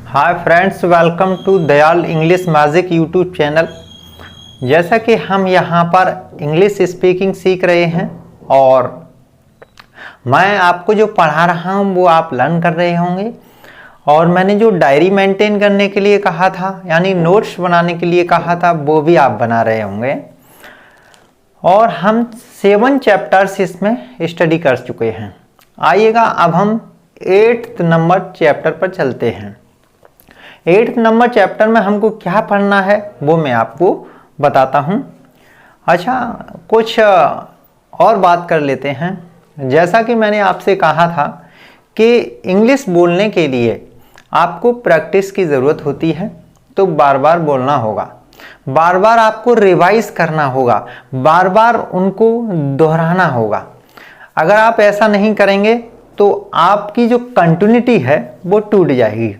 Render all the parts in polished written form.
Hi friends, welcome to Dayal English magic YouTube channel. जैसा कि हम यहाँ पर इंग्लिश स्पीकिंग सीख रहे हैं और मैं आपको जो पढ़ा रहा हूँ वो आप लर्न कर रहे होंगे। और मैंने जो डायरी मेंटेन करने के लिए कहा था, यानी नोट्स बनाने के लिए कहा था, वो भी आप बना रहे होंगे। और हम 7 चैप्टर्स इसमें स्टडी कर चुके हैं। आइएगा अब हम 8th नंबर चैप्टर पर चलते हैं। 8th नंबर चैप्टर में हमको क्या पढ़ना है वो मैं आपको बताता हूँ। अच्छा, कुछ और बात कर लेते हैं। जैसा कि मैंने आपसे कहा था कि इंग्लिश बोलने के लिए आपको प्रैक्टिस की ज़रूरत होती है, तो बार बार बोलना होगा, बार बार आपको रिवाइज करना होगा, बार बार उनको दोहराना होगा। अगर आप ऐसा नहीं करेंगे तो आपकी जो कंटिन्यूटी है वो टूट जाएगी।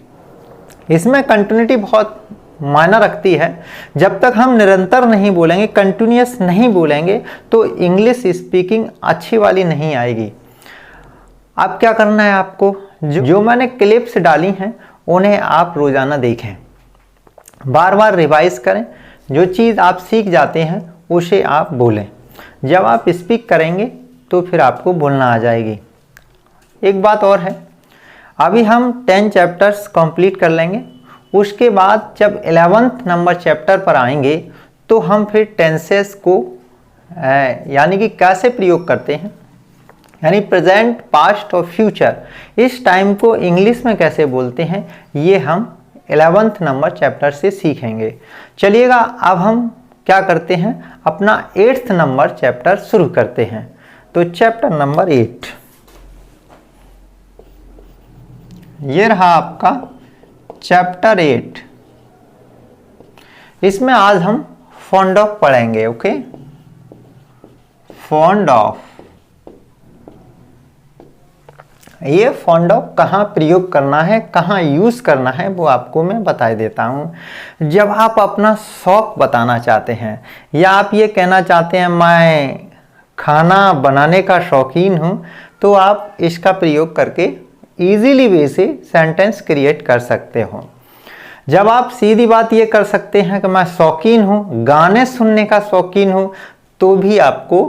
इसमें कंटिन्यूटी बहुत मायना रखती है। जब तक हम निरंतर नहीं बोलेंगे, कंटिन्यूअस नहीं बोलेंगे, तो इंग्लिश स्पीकिंग अच्छी वाली नहीं आएगी। अब क्या करना है आपको, जो मैंने क्लिप्स डाली हैं उन्हें आप रोज़ाना देखें, बार बार रिवाइज करें। जो चीज़ आप सीख जाते हैं उसे आप बोलें। जब आप स्पीक करेंगे तो फिर आपको बोलना आ जाएगी। एक बात और है, अभी हम 10 चैप्टर्स कंप्लीट कर लेंगे। उसके बाद जब 11th नंबर चैप्टर पर आएंगे तो हम फिर टेंसेस को यानी कि कैसे प्रयोग करते हैं, यानी प्रेजेंट, पास्ट और फ्यूचर, इस टाइम को इंग्लिश में कैसे बोलते हैं, ये हम 11th नंबर चैप्टर से सीखेंगे। चलिएगा अब हम क्या करते हैं, अपना 8th नंबर चैप्टर शुरू करते हैं। तो चैप्टर नंबर 8 ये रहा आपका चैप्टर 8। इसमें आज हम फॉन्ड ऑफ पढ़ेंगे। Okay, fond of. ये फॉन्ड ऑफ कहाँ प्रयोग करना है, कहाँ यूज करना है, वो आपको मैं बता देता हूँ। जब आप अपना शौक बताना चाहते हैं या आप ये कहना चाहते हैं मैं खाना बनाने का शौकीन हूँ, तो आप इसका प्रयोग करके इजीली वे से सेंटेंस क्रिएट कर सकते हो। जब आप सीधी बात ये कर सकते हैं कि मैं शौकीन हूँ, गाने सुनने का शौकीन हूँ, तो भी आपको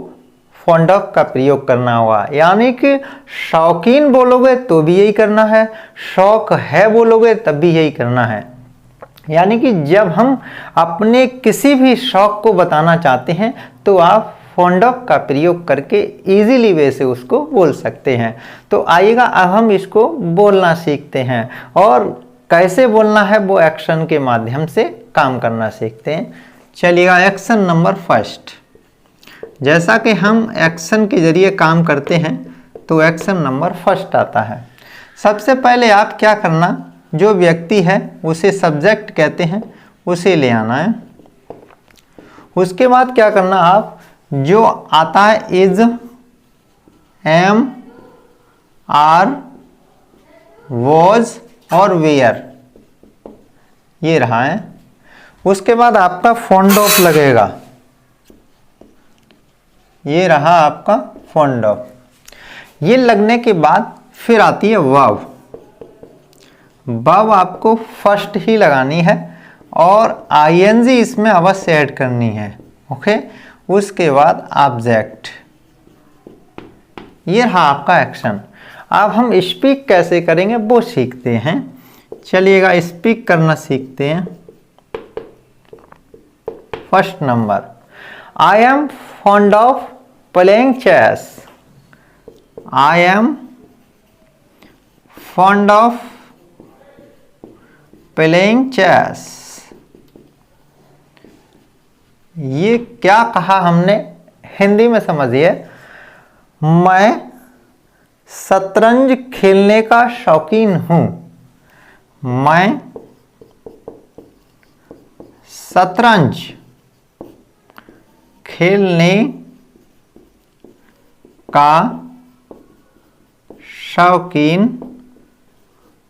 फॉन्ड ऑफ का प्रयोग करना होगा। यानी कि शौकीन बोलोगे तो भी यही करना है, शौक है बोलोगे तब भी यही करना है। यानी कि जब हम अपने किसी भी शौक को बताना चाहते हैं तो आप फॉन्ड ऑफ का प्रयोग करके इजीली वे से उसको बोल सकते हैं। तो आइएगा अब हम इसको बोलना सीखते हैं, और कैसे बोलना है वो एक्शन के माध्यम से काम करना सीखते हैं। चलिएगा एक्शन नंबर फर्स्ट। जैसा कि हम एक्शन के जरिए काम करते हैं तो एक्शन नंबर फर्स्ट आता है। सबसे पहले आप क्या करना, जो व्यक्ति है उसे सब्जेक्ट कहते हैं, उसे ले आना है। उसके बाद क्या करना, आप जो आता है इज, एम, आर, वॉज और वेयर, ये रहा है। उसके बाद आपका फॉन्ड ऑफ लगेगा, ये रहा आपका फॉन्ड ऑफ। ये लगने के बाद फिर आती है वर्ब। वर्ब आपको फर्स्ट ही लगानी है और आईएनजी इसमें अवश्य ऐड करनी है। ओके, उसके बाद ऑब्जेक्ट। ये रहा आपका एक्शन। अब हम स्पीक कैसे करेंगे वो सीखते हैं। चलिएगा स्पीक करना सीखते हैं। First number, I am fond of playing chess. I am fond of playing chess. ये क्या कहा हमने, हिंदी में समझिए, मैं शतरंज खेलने का शौकीन हूं। मैं शतरंज खेलने का शौकीन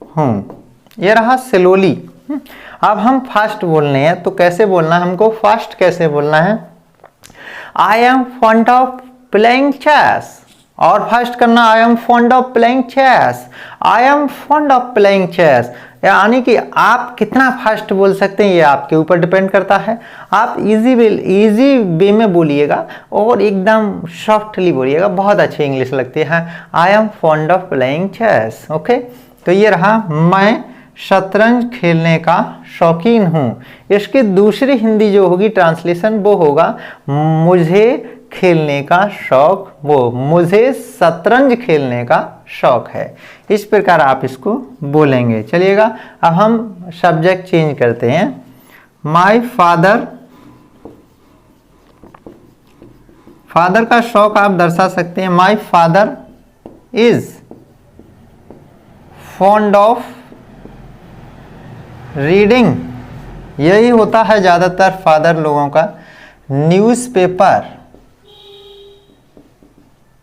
हूं। ये रहा स्लोली। अब हम फास्ट बोलने हैं, तो कैसे बोलना है हमको, फास्ट कैसे बोलना है, I am fond of playing chess. और फास्ट करना, I am fond of playing chess, I am fond of playing chess. यानी कि आप कितना फास्ट बोल सकते हैं ये आपके ऊपर डिपेंड करता है। आप इजी वे में बोलिएगा और एकदम सॉफ्टली बोलिएगा, बहुत अच्छी इंग्लिश लगती है। I am fond of playing chess. Okay, तो ये रहा, मैं शतरंज खेलने का शौकीन हूँ। इसकी दूसरी हिंदी जो होगी ट्रांसलेशन वो होगा मुझे खेलने का शौक, वो मुझे शतरंज खेलने का शौक है। इस प्रकार आप इसको बोलेंगे। चलिएगा, अब हम सब्जेक्ट चेंज करते हैं। माय फादर, फादर का शौक आप दर्शा सकते हैं। My father is fond of reading, यही होता है ज़्यादातर फादर लोगों का। न्यूज़पेपर,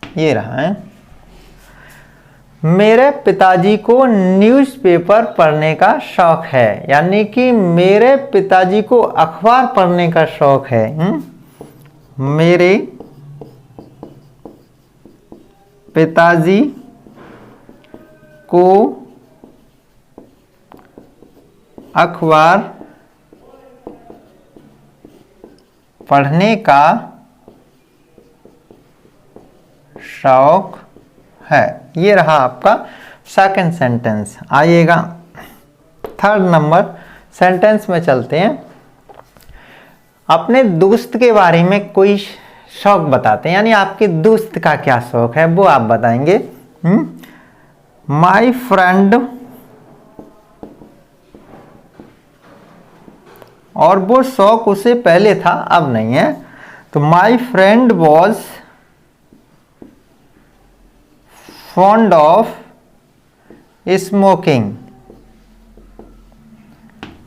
ये रहा है, मेरे पिताजी को न्यूज़पेपर पढ़ने का शौक है, यानी कि मेरे पिताजी को अखबार पढ़ने का शौक है। मेरे पिताजी को अखबार पढ़ने का शौक है। ये रहा आपका सेकंड सेंटेंस। आइएगा थर्ड नंबर सेंटेंस में चलते हैं। अपने दोस्त के बारे में कोई शौक बताते हैं, यानी आपके दोस्त का क्या शौक है वो आप बताएंगे। माय फ्रेंड, और वो शौक उसे पहले था अब नहीं है, तो my friend was fond of smoking,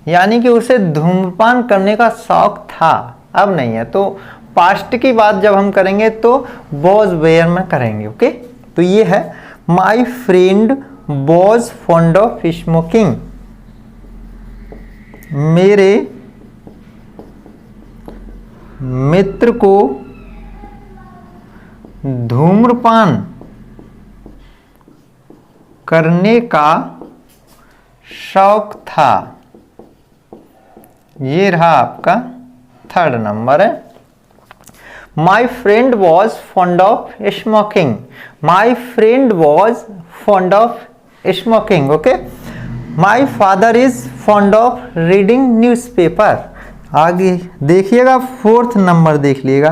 यानी कि उसे धूम्रपान करने का शौक था, अब नहीं है। तो पास्ट की बात जब हम करेंगे तो वॉज वेयर में करेंगे। ओके, तो ये है my friend was fond of smoking, मेरे मित्र को धूम्रपान करने का शौक था। ये रहा आपका थर्ड नंबर है। My friend was fond of smoking, my friend was fond of smoking. Okay, my father is fond of reading newspaper. आगे देखिएगा, फोर्थ नंबर देख लीजिएगा।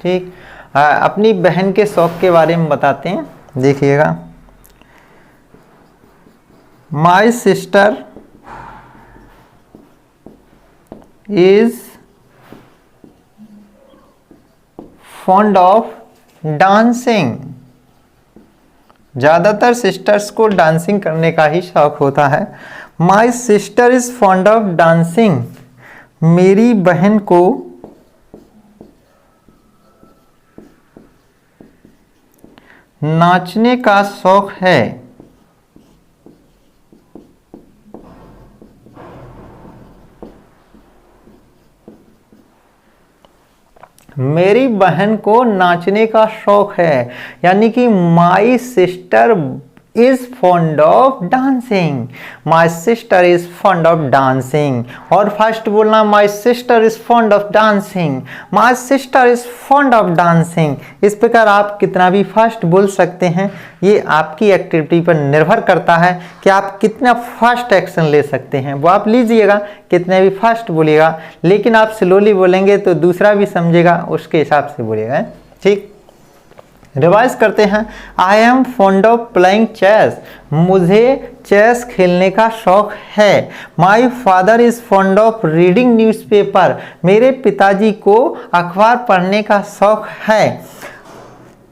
ठीक, अपनी बहन के शौक के बारे में बताते हैं, देखिएगा। My sister is fond of dancing, ज़्यादातर सिस्टर्स को डांसिंग करने का ही शौक होता है। My sister is fond of dancing, मेरी बहन को नाचने का शौक है। मेरी बहन को नाचने का शौक है, यानी कि माई sister is fond of dancing, my sister is fond of dancing. और फर्स्ट बोलना माई sister is fond of dancing, my sister is fond of dancing. इस प्रकार आप कितना भी फास्ट बोल सकते हैं, ये आपकी एक्टिविटी पर निर्भर करता है कि आप कितना फास्ट एक्शन ले सकते हैं। वो आप लीजिएगा, कितने भी फास्ट बोलिएगा, लेकिन आप स्लोली बोलेंगे तो दूसरा भी समझेगा, उसके हिसाब से बोलिएगा। ठीक, रिवाइज करते हैं। I am fond of playing chess, मुझे चेस खेलने का शौक है। My father is fond of reading newspaper, मेरे पिताजी को अखबार पढ़ने का शौक है।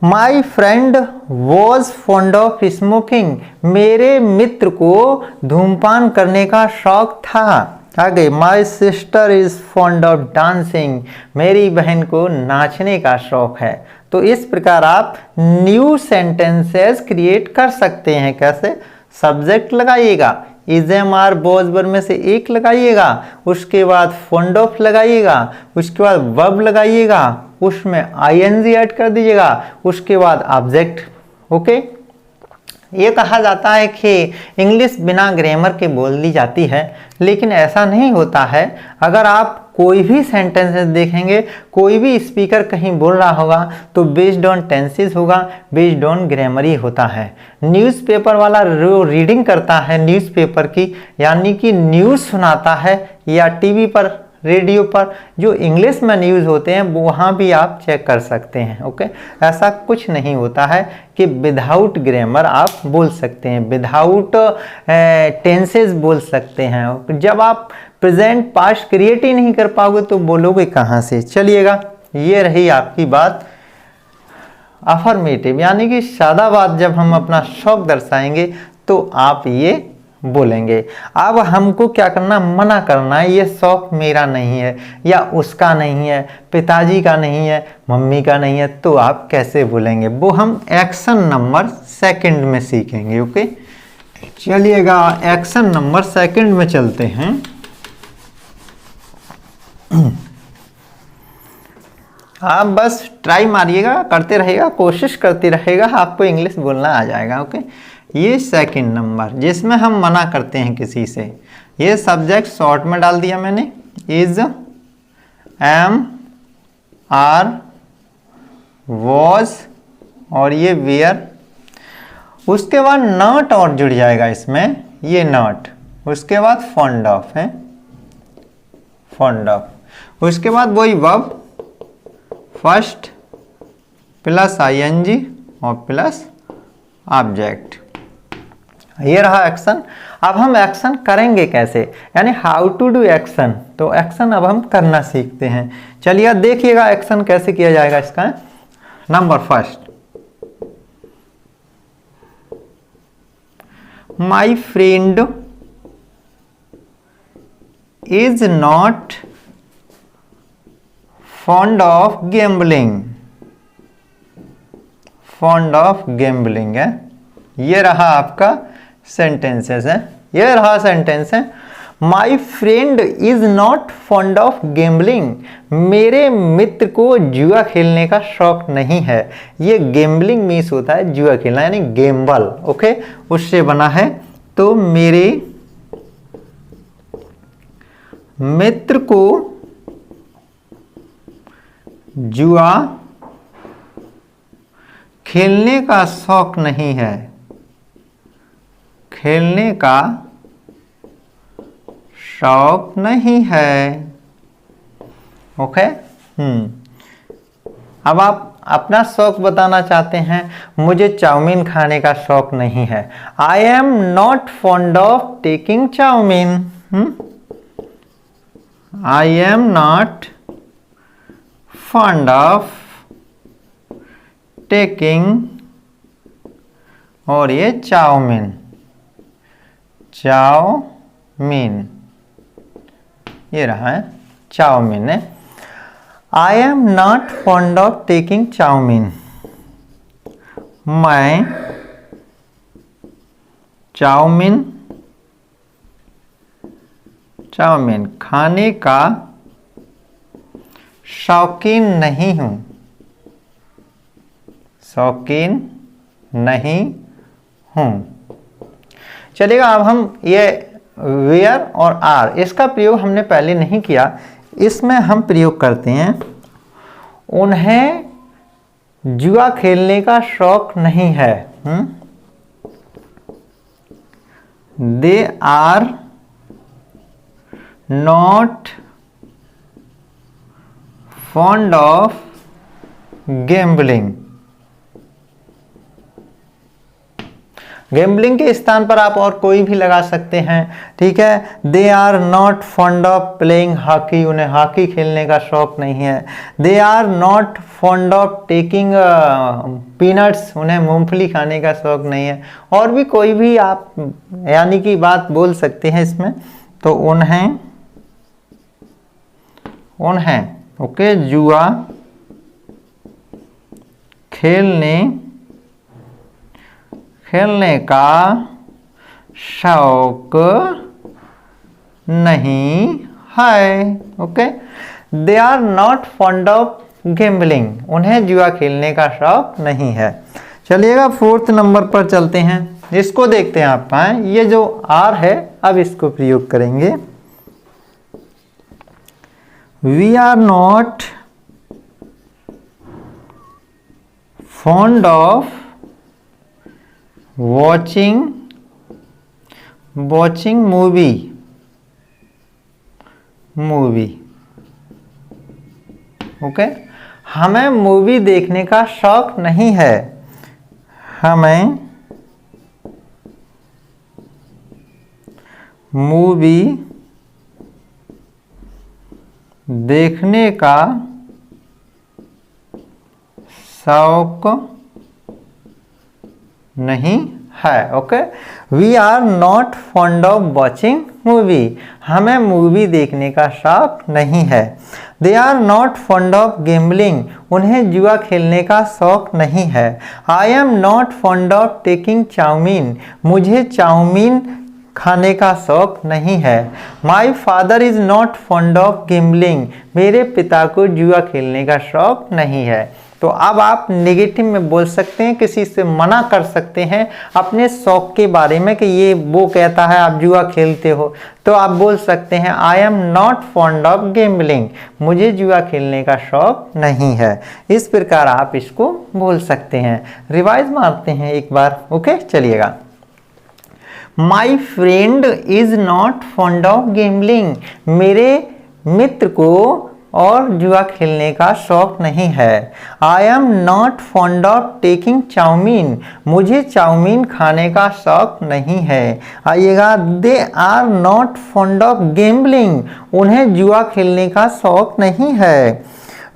My friend was fond of smoking, मेरे मित्र को धूम्रपान करने का शौक था। आगे, my sister is fond of dancing, मेरी बहन को नाचने का शौक है। तो इस प्रकार आप न्यू सेंटेंसेस क्रिएट कर सकते हैं। कैसे? सब्जेक्ट लगाइएगा, इज एम आर बोजबर में से एक लगाइएगा, उसके बाद फॉन्ड ऑफ लगाइएगा, उसके बाद वर्ब लगाइएगा, उसमें आईएनजी ऐड कर दीजिएगा, उसके बाद ऑब्जेक्ट। ओके, ये कहा जाता है कि इंग्लिश बिना ग्रामर के बोल ली जाती है, लेकिन ऐसा नहीं होता है। अगर आप कोई भी सेंटेंसेस देखेंगे, कोई भी स्पीकर कहीं बोल रहा होगा तो बेस्ड ऑन टेंसेस होगा, बेस्ड ऑन ग्रामर ही होता है। न्यूज़पेपर वाला जो रीडिंग करता है न्यूज़पेपर की, यानी कि न्यूज़ सुनाता है, या टीवी पर, रेडियो पर जो इंग्लिश में न्यूज़ होते हैं वहाँ भी आप चेक कर सकते हैं। ओके, ऐसा कुछ नहीं होता है कि विदाउट ग्रामर आप बोल सकते हैं, विदाउट टेंसेस बोल सकते हैं। जब आप प्रेजेंट पास्ट क्रिएट ही नहीं कर पाओगे तो बोलोगे कहाँ से। चलिएगा, ये रही आपकी बात अफर्मेटिव, यानी कि सादा बात। जब हम अपना शौक दर्शाएंगे तो आप ये बोलेंगे। अब हमको क्या करना, मना करना है, ये शौक मेरा नहीं है, या उसका नहीं है, पिताजी का नहीं है, मम्मी का नहीं है, तो आप कैसे बोलेंगे, वो हम एक्शन नंबर सेकंड में सीखेंगे। ओके, चलिएगा एक्शन नंबर सेकंड में चलते हैं। आप बस ट्राई मारिएगा, करते रहेगा, कोशिश करते रहेगा, आपको इंग्लिश बोलना आ जाएगा। ओके, ये सेकंड नंबर जिसमें हम मना करते हैं किसी से, ये सब्जेक्ट शॉर्ट में डाल दिया मैंने, इज, एम, आर, वॉज और ये वेयर। उसके बाद नॉट और जुड़ जाएगा इसमें, ये नॉट। उसके बाद फॉन्ड ऑफ है, फॉन्ड ऑफ। उसके बाद वही वर्ब, फर्स्ट प्लस आईएनजी और प्लस ऑब्जेक्ट। ये रहा एक्शन। अब हम एक्शन करेंगे कैसे, यानी हाउ टू डू एक्शन। तो एक्शन अब हम करना सीखते हैं। चलिए देखिएगा एक्शन कैसे किया जाएगा इसका। Number first, my friend is not fond of gambling, fond of gambling है। ये रहा आपका सेंटेंसेस है, ये रहा सेंटेंस है। My friend is not fond of gambling, मेरे मित्र को जुआ खेलने का शौक नहीं है। ये गैम्बलिंग मीन्स होता है जुआ खेलना, यानी गैम्बल। ओके, उससे बना है। तो मेरे मित्र को जुआ खेलने का शौक नहीं है, खेलने का शौक नहीं है। ओके, अब आप अपना शौक बताना चाहते हैं, मुझे चाउमीन खाने का शौक नहीं है। I am not fond of taking chowmein. I am not fond of taking, और ये चाउमीन, चाउमीन, ये रहा है चाउमीन है। I am not fond of taking chowmein, मैं चाउमीन, चाउमीन खाने का शौकीन नहीं हूं, शौकीन नहीं हूं। चलेगा, अब हम ये वेयर और आर, इसका प्रयोग हमने पहले नहीं किया, इसमें हम प्रयोग करते हैं। उन्हें जुआ खेलने का शौक नहीं है। They are not fond of gambling. Gambling के स्थान पर आप और कोई भी लगा सकते हैं, ठीक है। They are not fond of playing hockey, उन्हें हॉकी खेलने का शौक नहीं है। They are not fond of taking peanuts, उन्हें मूंगफली खाने का शौक नहीं है। और भी कोई भी आप यानी कि बात बोल सकते हैं इसमें। तो उन्हें, ओके, जुआ खेलने का शौक नहीं है। Okay, they are not fond of gambling, उन्हें जुआ खेलने का शौक नहीं है। चलिएगा फोर्थ नंबर पर चलते हैं। इसको देखते हैं आप। ये जो आर है, अब इसको प्रयोग करेंगे। वी आर नॉट fond of watching movie। Okay, हमें मूवी देखने का शौक नहीं है। हमें मूवी देखने का शौक नहीं है। Okay, we are not fond of watching movie. हमें मूवी देखने का शौक नहीं है। They are not fond of gambling. उन्हें जुआ खेलने का शौक नहीं है। I am not fond of taking chowmein. मुझे चाउमीन खाने का शौक नहीं है। My father is not fond of gambling. मेरे पिता को जुआ खेलने का शौक नहीं है। तो अब आप नेगेटिव में बोल सकते हैं, किसी से मना कर सकते हैं अपने शौक के बारे में कि ये वो कहता है आप जुआ खेलते हो, तो आप बोल सकते हैं I am not fond of gambling. मुझे जुआ खेलने का शौक नहीं है। इस प्रकार आप इसको बोल सकते हैं। रिवाइज मारते हैं एक बार। ओके, चलिएगा। My friend is not fond of gambling. मेरे मित्र को और जुआ खेलने का शौक नहीं है। I am not fond of taking chowmein. मुझे चाउमीन खाने का शौक नहीं है। आइएगा, they are not fond of gambling. उन्हें जुआ खेलने का शौक नहीं है।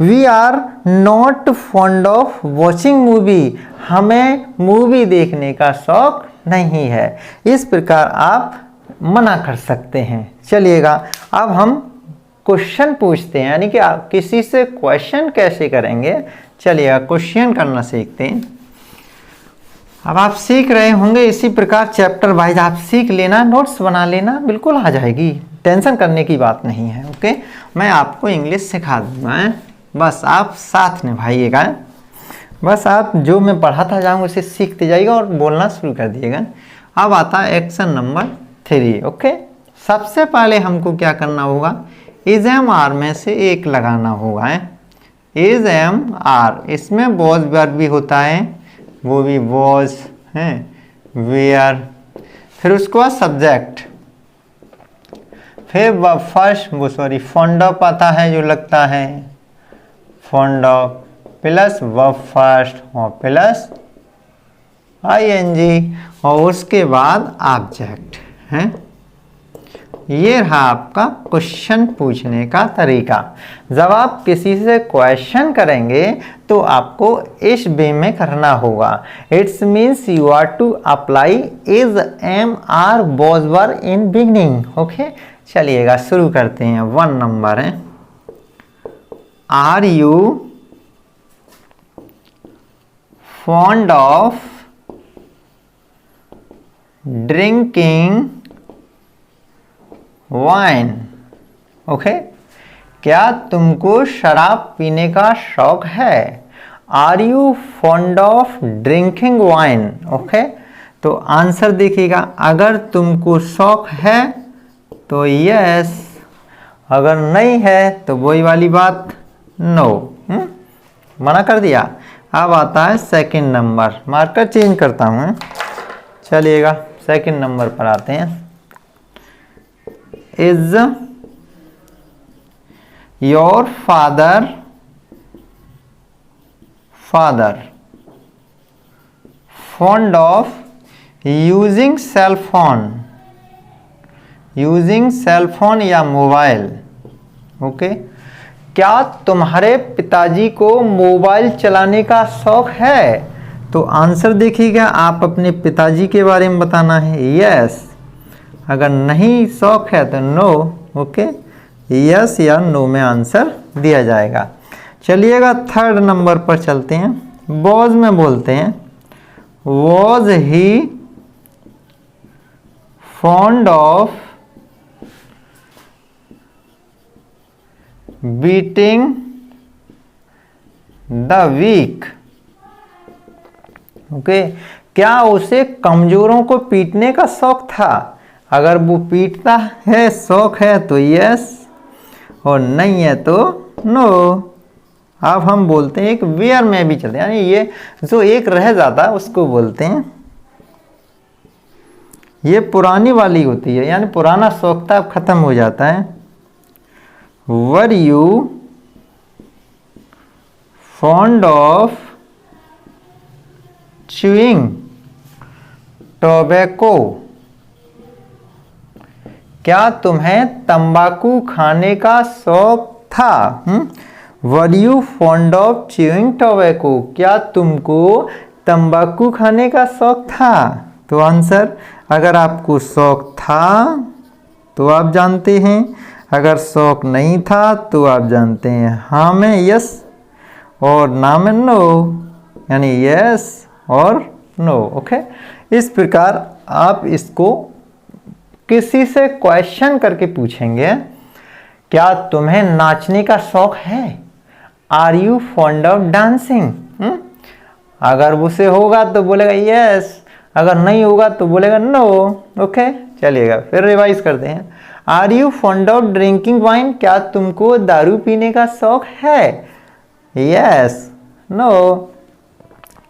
We are not fond of watching movie. हमें मूवी देखने का शौक नहीं है। इस प्रकार आप मना कर सकते हैं। चलिएगा, अब हम क्वेश्चन पूछते हैं, यानी कि आप किसी से क्वेश्चन कैसे करेंगे। चलिए क्वेश्चन करना सीखते हैं। अब आप सीख रहे होंगे इसी प्रकार चैप्टर वाइज आप सीख लेना, नोट्स बना लेना, बिल्कुल आ जाएगी, टेंशन करने की बात नहीं है। ओके, मैं आपको इंग्लिश सिखा दूंगा, बस आप साथ निभाइएगा। बस आप जो मैं पढ़ाता जाऊंगा उसे सीखते जाइएगा और बोलना शुरू कर दिएगा। अब आता है एक्शन नंबर 3। ओके, सबसे पहले हमको क्या करना होगा, इज एम आर में से एक लगाना होगा। इज एम आर, इसमें वॉज वर्ब भी होता है, वो भी वॉज है, वेयर, फिर उसके बाद सब्जेक्ट, फिर फर्स्ट फॉन्ड ऑफ आता है जो लगता है, fond of plus verb first और प्लस आईएनजी, और उसके बाद ऑब्जेक्ट है। ये रहा आपका क्वेश्चन पूछने का तरीका। जब आप किसी से क्वेश्चन करेंगे तो आपको इस वे में करना होगा। It's means you are to apply is am are was were in beginning. Okay, चलिएगा शुरू करते हैं। 1 नंबर है, are you fond of drinking wine. Okay, क्या तुमको शराब पीने का शौक है। Are you fond of drinking wine. Okay, तो आंसर देखिएगा, अगर तुमको शौक है तो यस, अगर नहीं है तो वही वाली बात नो। मना कर दिया। अब आता है सेकंड नंबर, मार्कर चेंज करता हूँ। चलिएगा सेकंड नंबर पर आते हैं। Is your father fond of using cell phone या मोबाइल। ओके, क्या तुम्हारे पिताजी को मोबाइल चलाने का शौक है। तो आंसर देखिएगा, आप अपने पिताजी के बारे में बताना है यस, अगर नहीं शौक है तो नो। ओके, यस या नो में आंसर दिया जाएगा। चलिएगा थर्ड नंबर पर चलते हैं। वॉज में बोलते हैं, was he fond of beating the weak. Okay, क्या उसे कमजोरों को पीटने का शौक था? अगर वो पीटता है, शौक है, तो यस, और नहीं है तो नो। अब हम बोलते हैं एक वेयर में भी चलते हैं, यानी ये जो एक रह जाता है उसको बोलते हैं, ये पुरानी वाली होती है, यानी पुराना शौक था अब खत्म हो जाता है। Were you fond of chewing tobacco? क्या तुम्हें तंबाकू खाने का शौक था? Were you fond of chewing tobacco? क्या तुमको तंबाकू खाने का शौक था? तो आंसर, अगर आपको शौक था तो आप जानते हैं, अगर शौक नहीं था तो आप जानते हैं हाँ में यस और ना में नो, यानी यस और नो। ओके, इस प्रकार आप इसको किसी से क्वेश्चन करके पूछेंगे, क्या तुम्हें नाचने का शौक है? Are you fond of dancing? अगर उसे होगा तो बोलेगा यस, अगर नहीं होगा तो बोलेगा नो। ओके, चलिएगा फिर रिवाइज करते हैं। Are you fond of drinking wine? क्या तुमको दारू पीने का शौक है? Yes, no.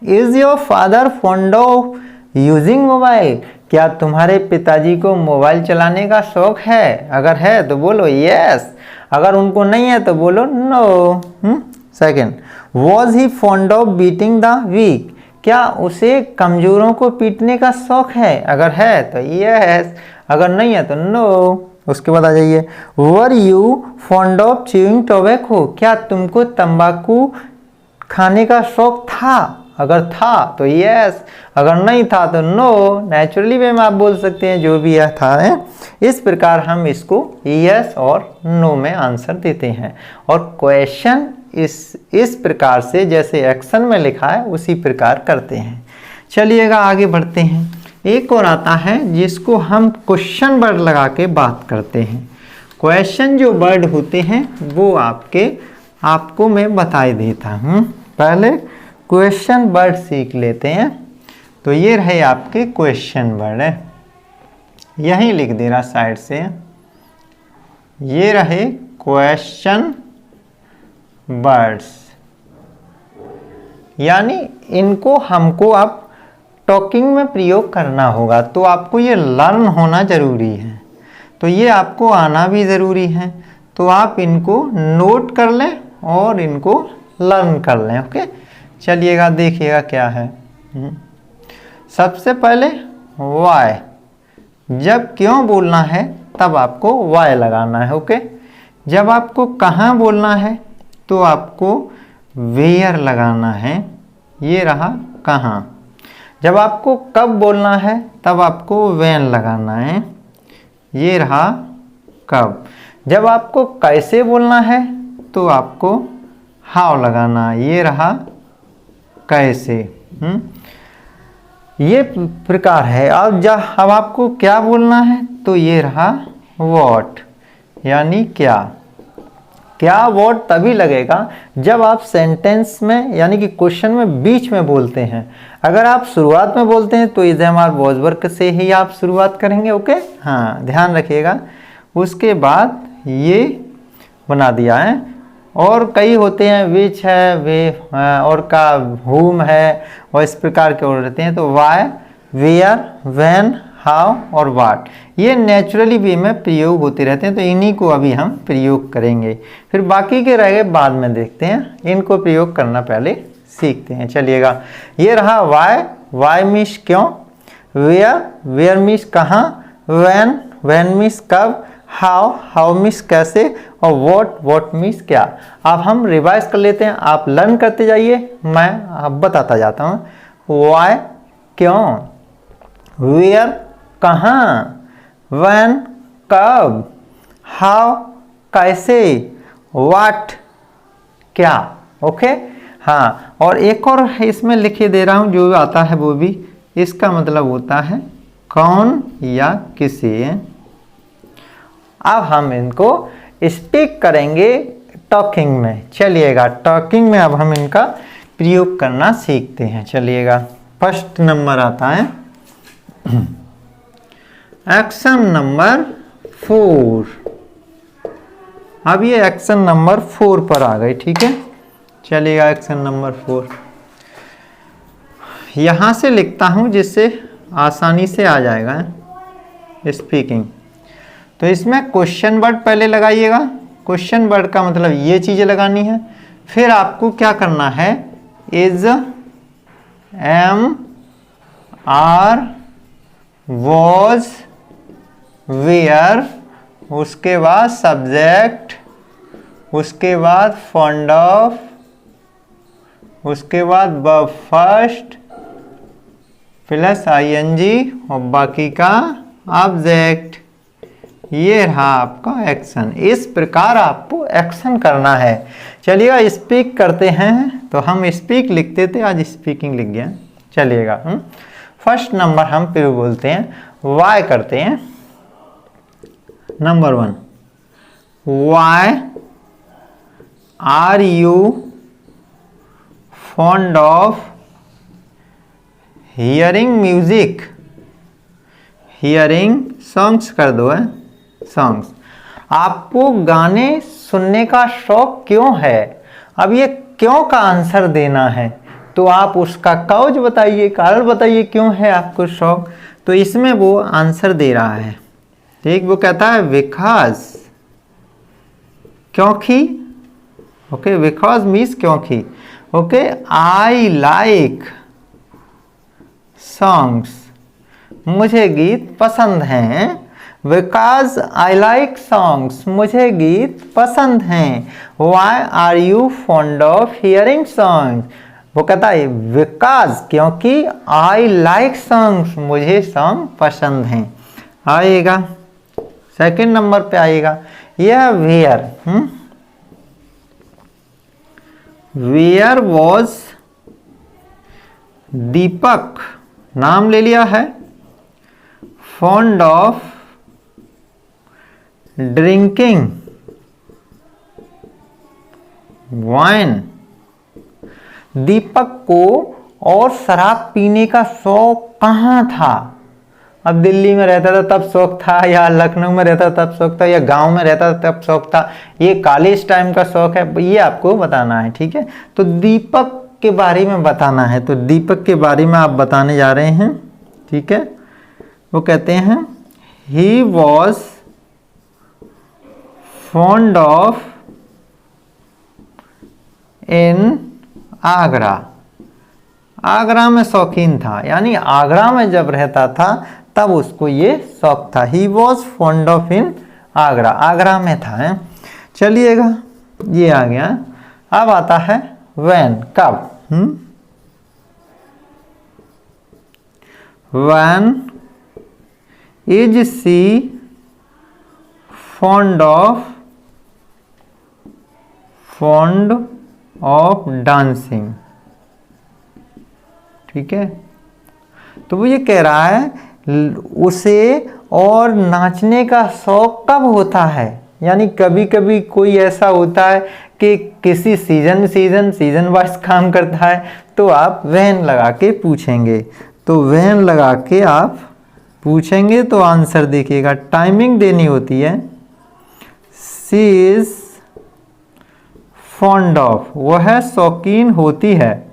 Is your father fond of using mobile? क्या तुम्हारे पिताजी को मोबाइल चलाने का शौक है? अगर है तो बोलो यस, अगर उनको नहीं है तो बोलो no. Second, was he fond of beating the weak? क्या उसे कमजोरों को पीटने का शौक है? अगर है तो यस, अगर नहीं है तो नो। उसके बाद आ जाइए, were you fond of chewing tobacco? क्या तुमको तंबाकू खाने का शौक था? अगर था तो यस, अगर नहीं था तो नो। नेचुरली वे में आप बोल सकते हैं जो भी यह था है। इस प्रकार हम इसको यस और नो में आंसर देते हैं, और क्वेश्चन इस प्रकार से जैसे एक्शन में लिखा है उसी प्रकार करते हैं। चलिएगा आगे बढ़ते हैं। एक और आता है जिसको हम क्वेश्चन वर्ड लगा के बात करते हैं। क्वेश्चन जो वर्ड होते हैं वो आपको मैं बता देता हूँ। पहले क्वेश्चन वर्ड सीख लेते हैं। तो ये रहे आपके क्वेश्चन वर्ड है, यहीं लिख दे रहा साइड से। ये रहे क्वेश्चन वर्ड्स, यानी इनको हमको अब टॉकिंग में प्रयोग करना होगा, तो आपको ये लर्न होना ज़रूरी है, तो ये आपको आना भी ज़रूरी है। तो आप इनको नोट कर लें और इनको लर्न कर लें। ओके, चलिएगा देखिएगा क्या है। सबसे पहले वाई, जब क्यों बोलना है तब आपको वाई लगाना है। ओके, जब आपको कहाँ बोलना है तो आपको वेयर लगाना है, ये रहा कहाँ। जब आपको कब बोलना है तब आपको व्हेन लगाना है, ये रहा कब। जब आपको कैसे बोलना है तो आपको हाउ लगाना है, ये रहा कैसे। ये प्रकार है। अब आपको क्या बोलना है तो ये रहा व्हाट, यानी क्या। क्या वर्ड तभी लगेगा जब आप सेंटेंस में यानी कि क्वेश्चन में बीच में बोलते हैं। अगर आप शुरुआत में बोलते हैं तो इज़ वॉज वर्क से ही आप शुरुआत करेंगे। ओके, हाँ ध्यान रखिएगा। उसके बाद ये बना दिया है, और कई होते हैं, विच है, वे और का हुम है, और इस प्रकार के और रहते हैं। तो वाई, वेयर, व्हेन, हाउ और व्हाट, ये नेचुरली वे में प्रयोग होते रहते हैं, तो इन्हीं को अभी हम प्रयोग करेंगे। फिर बाकी के रह गए बाद में देखते हैं, इनको प्रयोग करना पहले सीखते हैं। चलिएगा, ये रहा वाई, वाई मीन्स क्यों, वेयर, वेयर मीन्स कहाँ, व्हेन, व्हेन मीन्स कब, हाउ, हाउ मीन्स कैसे, और व्हाट मीन्स क्या। अब हम रिवाइज कर लेते हैं, आप लर्न करते जाइए, मैं अब बताता जाता हूँ। वाई क्यों, वेयर कहाँ, व्हेन कब, हाउ कैसे, व्हाट क्या। ओके, हाँ, और एक और इसमें लिखे दे रहा हूँ जो आता है वो भी, इसका मतलब होता है कौन या किसी। अब हम इनको स्पीक करेंगे टॉकिंग में। चलिएगा, टॉकिंग में अब हम इनका प्रयोग करना सीखते हैं। चलिएगा, फर्स्ट नंबर आता है एक्शन नंबर 4। अब ये एक्शन नंबर 4 पर आ गई, ठीक है। चलिएगा एक्शन नंबर 4 यहां से लिखता हूं जिससे आसानी से आ जाएगा स्पीकिंग। तो इसमें क्वेश्चन वर्ड पहले लगाइएगा। क्वेश्चन वर्ड का मतलब ये चीजें लगानी है। फिर आपको क्या करना है, is, am, are, was, were, उसके बाद सब्जेक्ट, उसके बाद फॉन्ड ऑफ, उसके बाद वर्ब फर्स्ट प्लस आईएनजी और बाकी का ऑब्जेक्ट। ये रहा आपका एक्शन। इस प्रकार आपको एक्शन करना है। चलिएगा स्पीक करते हैं। तो हम स्पीक लिखते थे, आज स्पीकिंग लिख गया। चलिएगा फर्स्ट नंबर हम फिर बोलते हैं वाई करते हैं। Number 1, why are you fond of hearing music. Hearing songs कर दो है, सॉन्ग्स। आपको गाने सुनने का शौक क्यों है? अब ये क्यों का आंसर देना है, तो आप उसका कॉज बताइए, कारण बताइए क्यों है आपको शौक। तो इसमें वो आंसर दे रहा है, ठीक। वो कहता है बिकॉज, क्योंकि। ओके, बिकॉज मीन्स क्योंकि। ओके, आई लाइक सॉन्ग्स, मुझे गीत पसंद हैं। बिकॉज आई लाइक सॉन्ग्स, मुझे गीत पसंद हैं। Why are you fond of hearing songs. वो कहता है बिकॉज, क्योंकि आई लाइक सॉन्ग्स, मुझे सॉन्ग पसंद हैं। आइएगा सेकंड नंबर पे आइएगा, यह वेयर। वेयर वॉज दीपक, नाम ले लिया है, fond of drinking wine. Deepak को और शराब पीने का शौक कहाँ था? अब दिल्ली में रहता था तब शौक था, या लखनऊ में रहता था तब शौक था, या गांव में रहता था तब शौक था, ये कॉलेज टाइम का शौक है, ये आपको बताना है, ठीक है। तो दीपक के बारे में बताना है, तो दीपक के बारे में आप बताने जा रहे हैं, ठीक है। वो कहते हैं ही was fond of in Agra. Agra में शौकीन था, यानी आगरा में जब रहता था तब उसको ये शौक था। ही was fond of in Agra, Agra में था है? चलिएगा ये आ गया। अब आता है व्हेन, कब। When is she fond of dancing, ठीक है। तो वो ये कह रहा है उसे और नाचने का शौक कब होता है, यानी कभी कभी कोई ऐसा होता है कि किसी सीजन वाइज काम करता है, तो आप व्हेन लगा के पूछेंगे। तो व्हेन लगा के आप पूछेंगे तो आंसर देखिएगा। टाइमिंग देनी होती है, सी इज फॉन्ड ऑफ, वह शौकीन होती है,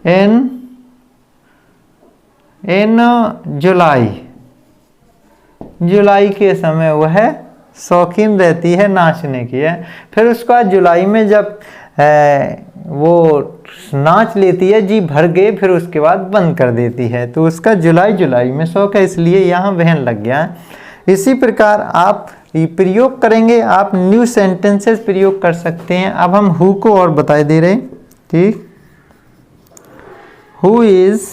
इन जुलाई के समय वह शौकीन रहती है नाचने की है। फिर उसका जुलाई में जब वो नाच लेती है जी भर के, फिर उसके बाद बंद कर देती है, तो उसका जुलाई में शौक है, इसलिए यहाँ वहन लग गया है। इसी प्रकार आप प्रयोग करेंगे, आप न्यू सेंटेंसेस प्रयोग कर सकते हैं। अब हम हु को और बता दे रहे, ठीक। हु इज,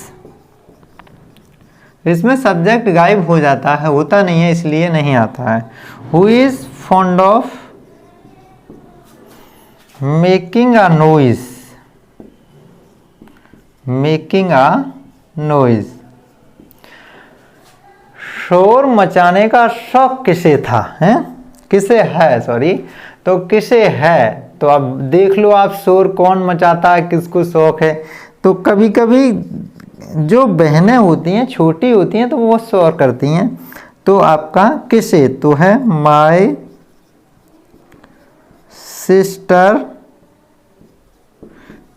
इसमें सब्जेक्ट गायब हो जाता है, होता नहीं है, इसलिए नहीं आता है। Who is fond of making a noise, शोर मचाने का शौक किसे था, है? किसे है, सॉरी, तो किसे है। तो अब देख लो आप, शोर कौन मचाता है, किसको शौक है। तो कभी कभी जो बहनें होती हैं छोटी होती हैं तो वो श्योर करती हैं। तो आपका किसे तो है my sister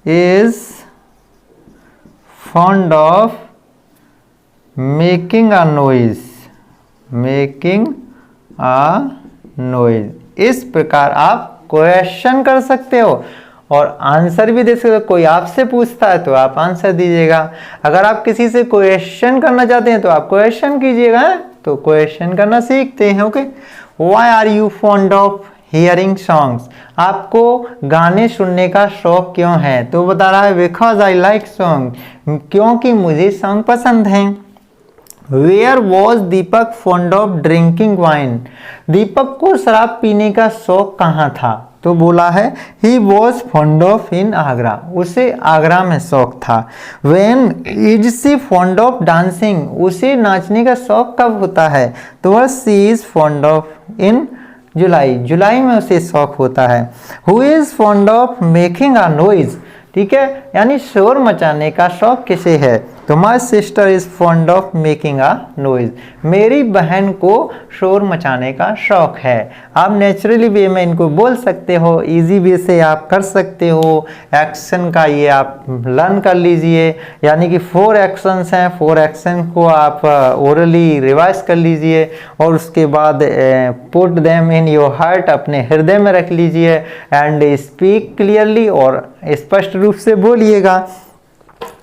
is fond of making a noise, making a noise. इस प्रकार आप क्वेश्चन कर सकते हो और आंसर भी दे सकते हो। कोई आपसे पूछता है तो आप आंसर दीजिएगा। अगर आप किसी से क्वेश्चन करना चाहते हैं तो आप क्वेश्चन कीजिएगा। तो क्वेश्चन करना सीखते हैं। Okay, why are you fond of hearing songs? आपको गाने सुनने का शौक क्यों है? तो बता रहा है बिकॉज आई लाइक सॉन्ग, क्योंकि मुझे सॉन्ग पसंद हैं। Where was Deepak fond of drinking wine? Deepak को शराब पीने का शौक कहाँ था? तो बोला है he was fond of in Agra, उसे आगरा में शौक था। When is she fond of dancing? उसे नाचने का शौक कब होता है? तो वह she is fond of in July, जुलाई में उसे शौक होता है। Who is fond of making a noise? ठीक है, यानी शोर मचाने का शौक किसे है? तो माई sister is fond of making a noise, मेरी बहन को शोर मचाने का शौक है। आप नेचुरली वे में इनको बोल सकते हो, इजी वे से आप कर सकते हो। एक्शन का ये आप लर्न कर लीजिए, यानी कि 4 एक्शंस हैं, 4 एक्शन को आप ओरली रिवाइज कर लीजिए और उसके बाद put them in your heart, अपने हृदय में रख लीजिए एंड स्पीक क्लियरली, और स्पष्ट रूप से बोलिएगा।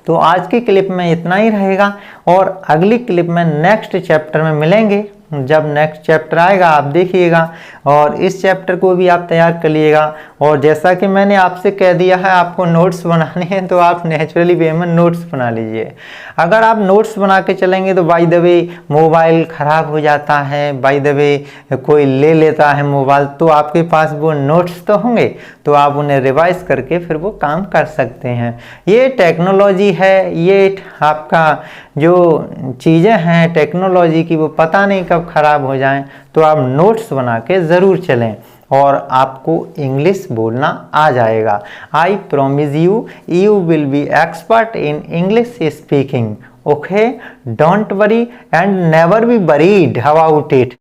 तो आज की क्लिप में इतना ही रहेगा और अगली क्लिप में नेक्स्ट चैप्टर में मिलेंगे। जब नेक्स्ट चैप्टर आएगा आप देखिएगा और इस चैप्टर को भी आप तैयार कर लिएगा। और जैसा कि मैंने आपसे कह दिया है आपको नोट्स बनाने हैं तो आप नेचुरली वे में नोट्स बना लीजिए। अगर आप नोट्स बना के चलेंगे तो बाय द वे मोबाइल ख़राब हो जाता है, बाय द वे कोई ले लेता है मोबाइल, तो आपके पास वो नोट्स तो होंगे, तो आप उन्हें रिवाइज करके फिर वो काम कर सकते हैं। ये टेक्नोलॉजी है, ये आपका जो चीज़ें हैं टेक्नोलॉजी की वो पता नहीं कब ख़राब हो जाएं, तो आप नोट्स बना के ज़रूर चलें और आपको इंग्लिश बोलना आ जाएगा। I promise you, you will be expert in English speaking. Okay, don't worry and never be worried about it.